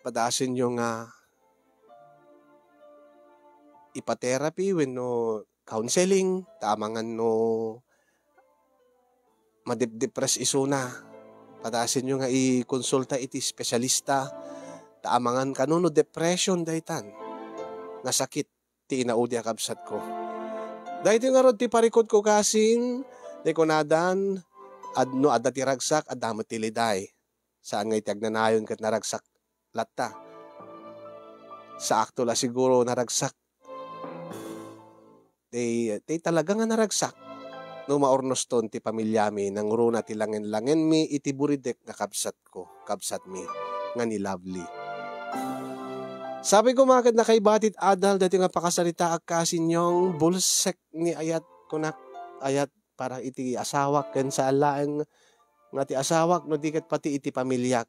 padasin yung ipa-therapy wenno counseling, tamangan no madep-depress iso na. Patasin nyo nga i-konsulta iti espesyalista. Taamangan kanuno depression daytan. Nasakit ti inaudi akabsat ko. Dahito nga rod ti parikot ko kasing di kunadan adno adda ti ragsak adamot ti liday. Saan nga iti agnanayon kat naragsak latta. Sa akto la siguro naragsak. Di talaga nga naragsak. No maornos ton ti pamilyami nang runa ti langen-langen mi iti buridek nga kabsat ko. Kabsat mi nga ni Lovely. Sabi ko makad na kay batit adal dati nga pakasalita ak kasinyong bulsek ni ayat kunak ayat para iti asawak ken sa alaeng nga ti asawak no diket pati iti pamilyak.